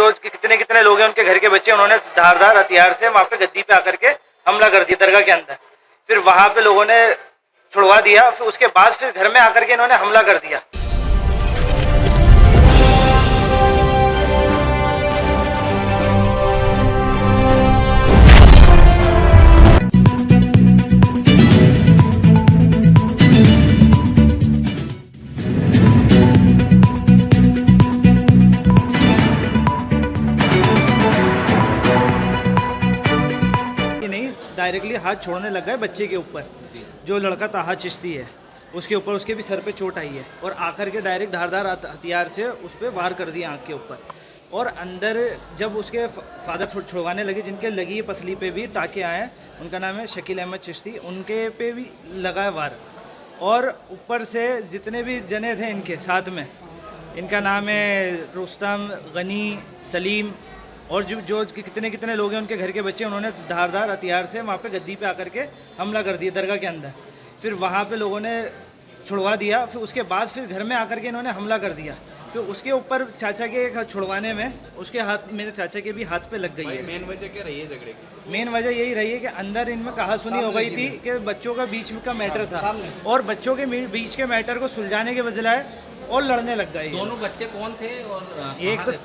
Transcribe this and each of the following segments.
जो कितने कितने लोग हैं उनके घर के बच्चे, उन्होंने धारदार हथियार से वहाँ पे गद्दी पे आकर के हमला कर दिया दरगाह के अंदर। फिर वहाँ पे लोगों ने छुड़वा दिया, फिर उसके बाद फिर घर में आकर के इन्होंने हमला कर दिया। डायरेक्टली हाथ छोड़ने लग गए बच्चे के ऊपर, जो लड़का ताहा चिश्ती है उसके ऊपर, उसके भी सर पे चोट आई है और आकर के डायरेक्ट धारदार हथियार से उस पर वार कर दिया आँख के ऊपर। और अंदर जब उसके फादर छुड़वाने लगे, जिनके लगी है पसली पे भी टाके आए हैं, उनका नाम है शकील अहमद चिश्ती, उनके पे भी लगा है वार। और ऊपर से जितने भी जने थे इनके साथ में, इनका नाम है रुस्तम, गनी, सलीम और जो कितने कितने लोग हैं उनके घर के बच्चे, उन्होंने धारदार हथियार से वहाँ पे गद्दी पे आकर के हमला कर दिया दरगाह के अंदर। फिर वहाँ पे लोगों ने छुड़वा दिया, फिर उसके बाद फिर घर में आकर के इन्होंने हमला कर दिया। फिर उसके ऊपर चाचा के छुड़वाने में उसके हाथ, मेरे चाचा के भी हाथ पे लग गई है। मेन वजह क्या रही है झगड़े की? मेन वजह यही रही है कि अंदर इनमें कहासुनी हो गई थी कि बच्चों का बीच का मैटर था और बच्चों के बीच के मैटर को सुलझाने के बजाय और लड़ने लग गए। दोनों बच्चे कौन थे? और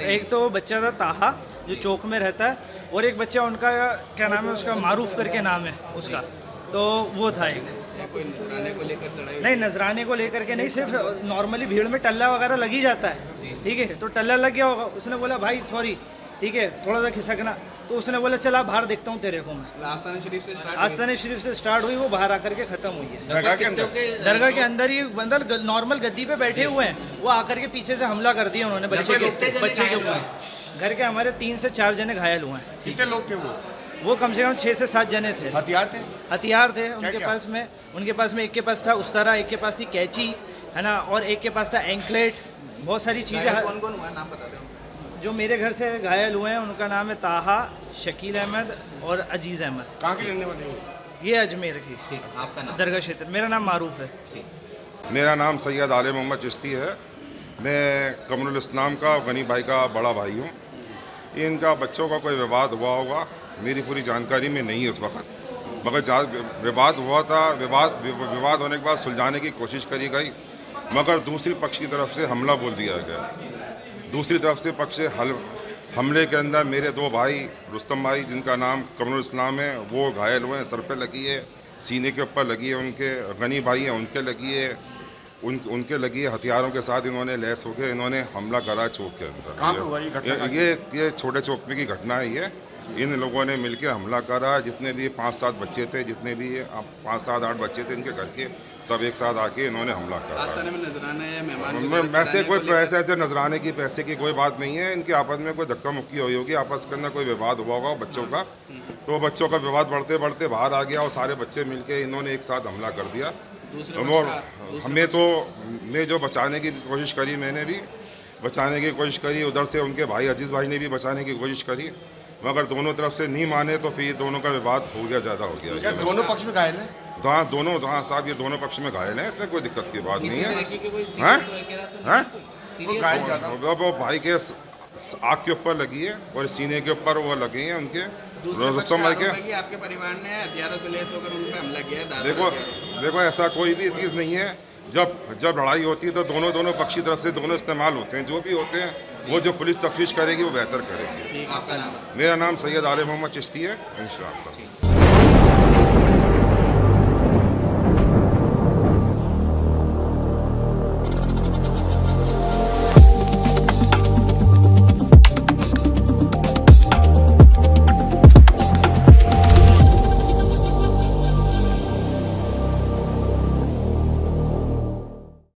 एक तो बच्चा था ताहा जो चौक में रहता है, और एक बच्चा उनका क्या नाम है, उसका मारूफ करके नाम है उसका, तो वो था एक। कोई नजराने को लेकर लड़ाई? नहीं, नजराने को लेकर के नहीं, सिर्फ नॉर्मली भीड़ में टल्ला वगैरह लग ही जाता है, ठीक है। तो टल्ला लग गया होगा, उसने बोला भाई सॉरी, ठीक है, थोड़ा सा खिसकना, तो उसने बोला चला बाहर देखता हूँ तेरे को मैं। आस्ताने शरीफ से स्टार्ट हुई, वो बाहर आकर के खत्म हुई है दरगाह के अंदर ही। बंदर नॉर्मल गद्दी पे बैठे हुए हैं, वो आकर के पीछे से हमला कर दिया उन्होंने बच्चे के ऊपर। घर के हमारे 3 से 4 जने घायल हुए हैं। कितने लोग थे वो कम से कम 6 से 7 जने थे। हथियार थे उनके पास में एक के पास था उस्तरा, एक के पास थी कैची, है ना, और एक के पास था एंकलेट, बहुत सारी चीज़ें। कौन कौन हुआ नाम बता दो? जो मेरे घर से घायल हुए हैं उनका नाम है ताहा, शकील अहमद और अजीज़ अहमद। कहाँ के रहने वाले हो? ये अजमेर की। ठीक, आपका नाम? दरगाह क्षेत्र। मेरा नाम मारूफ है। ठीक। मेरा नाम सैयद आले मोहम्मद चिश्ती है। मैं कमरुल इस्लाम का गनी भाई का बड़ा भाई हूँ। इनका बच्चों का कोई विवाद हुआ होगा, मेरी पूरी जानकारी में नहीं है उस वक्त, मगर विवाद हुआ था। विवाद होने के बाद सुलझाने की कोशिश करी गई, मगर दूसरी पक्ष की तरफ से हमला बोल दिया गया। दूसरी तरफ से पक्ष से हमले के अंदर मेरे 2 भाई, रुस्तम भाई जिनका नाम कमरुल इस्लाम है, वो घायल हुए हैं, सर पे लगी है, सीने के ऊपर लगी है उनके। गनी भाई हैं, उनके लगी है, उनके लगी है। हथियारों के साथ इन्होंने लैस होकर इन्होंने हमला करा चौक के अंदर। ये छोटे चौक में की घटना है। ये इन लोगों ने मिलकर हमला करा। जितने भी 5-7 बच्चे थे, जितने भी 5-7-8 बच्चे थे इनके घर के, सब एक साथ आके इन्होंने हमला करा। वैसे कोई पैसे नजराने की पैसे की कोई बात नहीं है। इनके आपस में कोई धक्का मुक्की हुई होगी, आपस के अंदर कोई विवाद हुआ होगा बच्चों का, तो बच्चों का विवाद बढ़ते बढ़ते बाहर आ गया और सारे बच्चे मिलके इन्होंने एक साथ हमला कर दिया। और मैं जो बचाने की कोशिश करी, मैंने भी बचाने की कोशिश करी, उधर से उनके भाई अजीज़ भाई ने भी बचाने की कोशिश करी, मगर दोनों तरफ से नहीं माने, तो फिर दोनों का विवाद हो गया, ज़्यादा हो गया। दोनों पक्ष में घायल हैं? हाँ साहब, ये दोनों पक्ष में घायल हैं, इसमें कोई दिक्कत की बात नहीं है। वो भाई के आँख के ऊपर लगी है और सीने के ऊपर वो लगे हैं उनके, रुस्तम भाई के। आपके परिवार ने हथियारों से लैस होकर उन पे हमला किया? देखो ऐसा कोई भी चीज़ नहीं है। जब लड़ाई होती है तो दोनों पक्षी तरफ से दोनों इस्तेमाल होते हैं। जो भी होते हैं वो जो पुलिस तफ्तीश करेगी वो बेहतर करेगी। आपका नाम? मेरा नाम सैयद आले मोहम्मद चिश्ती है, इंशाअल्लाह।